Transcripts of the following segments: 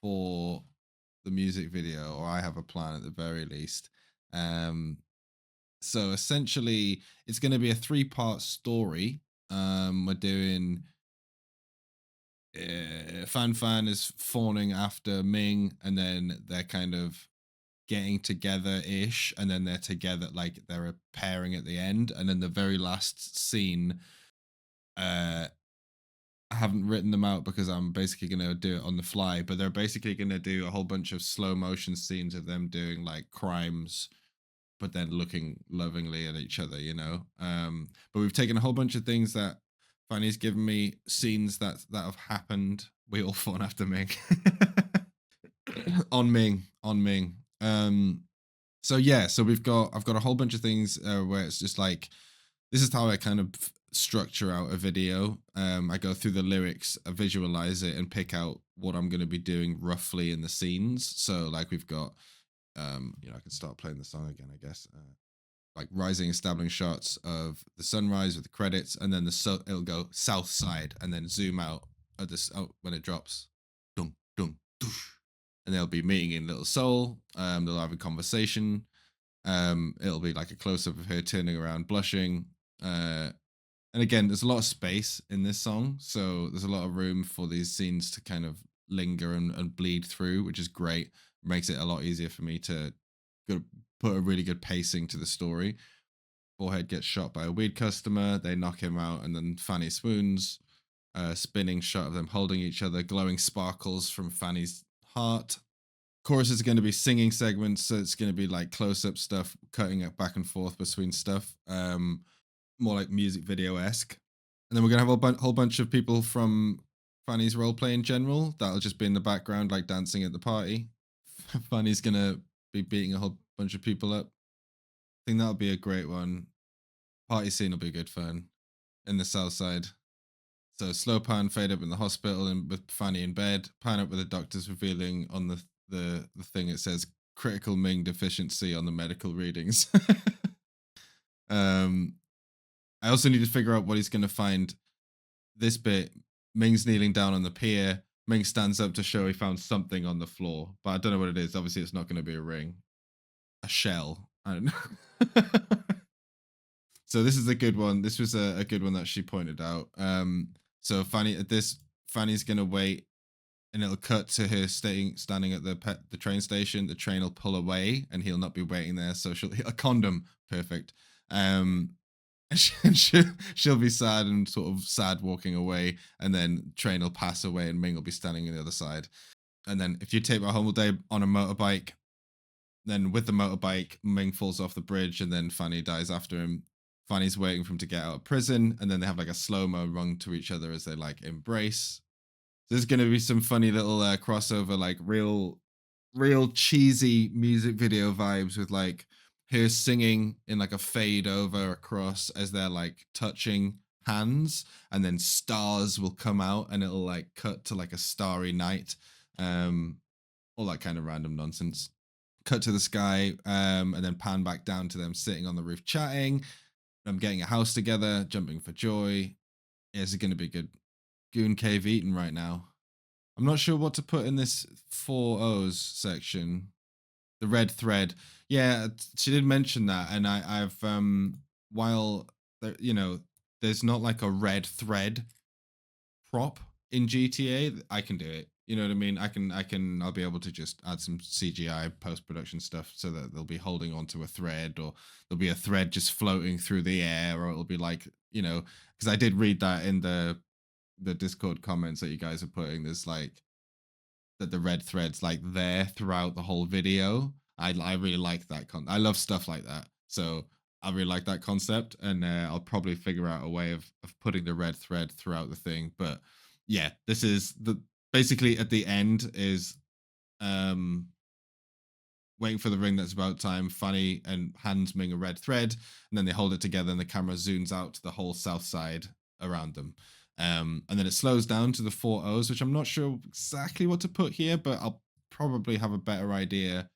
for the music video, or I have a plan at the very least. Um, so essentially, it's going to be a three-part story. We're doing Fanfan is fawning after Ming, and then they're kind of getting together ish, and then they're together, like they're a pairing at the end, and then the very last scene. Uh, I haven't written them out because I'm basically going to do it on the fly, but they're basically going to do a whole bunch of slow motion scenes of them doing like crimes, but then looking lovingly at each other, you know. But we've taken a whole bunch of things that Fanny's given me, scenes that have happened. We all fawn after Ming. On Ming. So yeah, so I've got a whole bunch of things where it's just like, this is how I kind of structure out a video. I go through the lyrics, I visualize it, and pick out what I'm going to be doing roughly in the scenes. So like we've got, I can start playing the song again, I guess. Like rising, establishing shots of the sunrise with the credits, and then it'll go Southside, and then zoom out at this when it drops, dun dun, doosh, and they'll be meeting in Little Seoul. They'll have a conversation. It'll be like a close up of her turning around, blushing. And again, there's a lot of space in this song, so there's a lot of room for these scenes to kind of linger and bleed through, which is great. Makes it a lot easier for me to put a really good pacing to the story. Forehead gets shot by a weed customer, they knock him out, and then Fanny swoons. Spinning shot of them holding each other, glowing sparkles from Fanny's heart. Chorus is going to be singing segments, so it's going to be like close-up stuff, cutting it back and forth between stuff. More like music video esque. And then we're gonna have a whole bunch of people from Fanny's roleplay in general. That'll just be in the background, like dancing at the party. Fanny's gonna be beating a whole bunch of people up. I think that'll be a great one. Party scene will be good fun in the Southside. So slow pan, fade up in the hospital, and with Fanny in bed. Pan up with the doctors revealing on the thing it says critical Ming deficiency on the medical readings. um, I also need to figure out what he's going to find. This bit, Ming's kneeling down on the pier. Ming stands up to show he found something on the floor, but I don't know what it is. Obviously, it's not going to be a ring, a shell. I don't know. So this is a good one. This was a good one that she pointed out. So Fanny's going to wait, and it'll cut to her standing at the train station. The train will pull away, and he'll not be waiting there. So a condom, perfect. And she'll be sad and sort of sad walking away, and then train will pass away and Ming will be standing on the other side. And then if you take my whole day on a motorbike, then with the motorbike, Ming falls off the bridge and then Fanny dies after him. Fanny's waiting for him to get out of prison, and then they have like a slow-mo run to each other as they like embrace. There's going to be some funny little crossover, like real cheesy music video vibes with like her singing in like a fade over across as they're like touching hands, and then stars will come out and it'll like cut to like a starry night. All that kind of random nonsense. Cut to the sky, and then pan back down to them sitting on the roof chatting. I'm getting a house together, jumping for joy. Yeah, this is going to be good. Goon Cave Eaton right now. I'm not sure what to put in this 4 O's section. The red thread. Yeah, she did mention that, and I've while there's not like a red thread prop in GTA, I can do it. You know what I mean? I'll be able to just add some CGI post-production stuff so that they'll be holding onto a thread, or there'll be a thread just floating through the air, or it'll be like, because I did read that in the Discord comments that you guys are putting. There's like that the red thread's like there throughout the whole video. I really like that I love stuff like that. So I really like that concept, and I'll probably figure out a way of putting the red thread throughout the thing. But yeah, this is basically at the end is waiting for the ring that's about time. Fanny and hands Ming a red thread, and then they hold it together, and the camera zooms out to the whole south side around them. And then it slows down to the 4 O's, which I'm not sure exactly what to put here, but I'll probably have a better idea.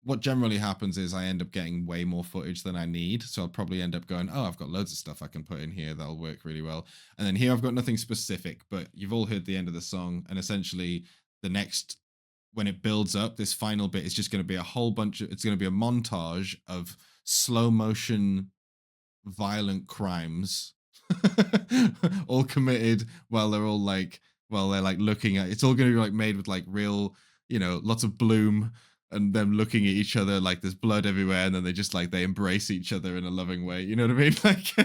What generally happens is I end up getting way more footage than I need. So I'll probably end up going, oh, I've got loads of stuff I can put in here that'll work really well. And then here I've got nothing specific, but you've all heard the end of the song. And essentially the next, when it builds up, this final bit is just going to be a whole bunch of, it's going to be a montage of slow motion violent crimes all committed while they're all like, while they're like looking at, it's all going to be like made with like real, lots of bloom and them looking at each other, like there's blood everywhere, and then they just like they embrace each other in a loving way, you know what I mean? Like you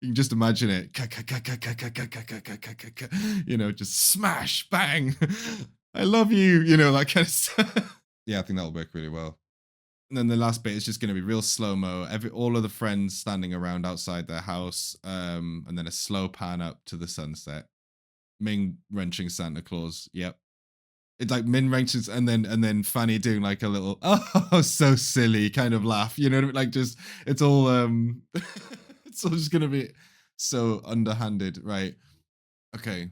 can just imagine it, just smash bang, I love you, that kind of stuff. Yeah, I think that'll work really well. And then the last bit is just going to be real slow mo. All of the friends standing around outside their house, and then a slow pan up to the sunset. Ming wrenching Santa Claus. Yep, it's like Min wrenches, and then Fanny doing like a little oh so silly kind of laugh. You know what I mean? Like just it's all it's all just going to be so underhanded, right? Okay.